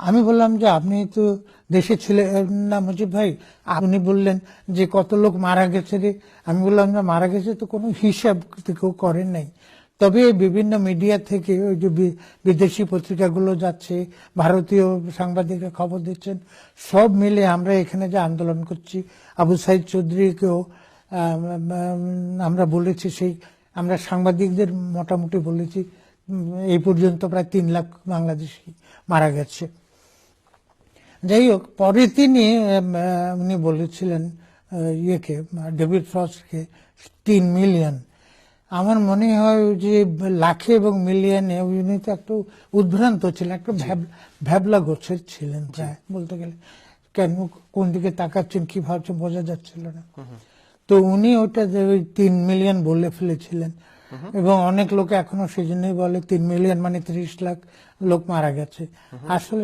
আমি বললাম যে আপনি তো দেশে ছিলেন না মুজিব ভাই, আপনি বললেন যে কত লোক মারা গেছে রে। আমি বললাম না, মারা গেছে তো কোনো হিসাব কেউ করেন নাই, তবে বিভিন্ন মিডিয়া থেকে ওই যে বিদেশি পত্রিকাগুলো যাচ্ছে, ভারতীয় সাংবাদিকরা খবর দিচ্ছেন, সব মিলে আমরা এখানে যে আন্দোলন করছি, আবু সাইদ চৌধুরীকেও আমরা বলেছি, সেই আমরা সাংবাদিকদের মোটামুটি বলেছি এই পর্যন্ত প্রায় 3 লাখ বাংলাদেশি মারা গেছে। যাই হোক, পরে তিনি উনি বলেছিলেন ইয়েকে, ডেভিড ফ্রস্টকে 3 মিলিয়ন। আমার মনে হয় যে লাখে এবং মিলিয়নে উনি তো একটু উদ্ভ্রান্ত ছিলেন, একটু ভ্যাবলা গোছের ছিলেন প্রায় বলতে গেলে। কেন কোন দিকে তাকাচ্ছেন কি ভাবছেন বোঝা যাচ্ছিল না। তো উনি ওটা যে ওই 3 মিলিয়ন বলে ফেলেছিলেন, এবং অনেক লোক এখনো সেই জন্যই বলে 3 মিলিয়ন মানে 30 লাখ লোক মারা গেছে। আসলে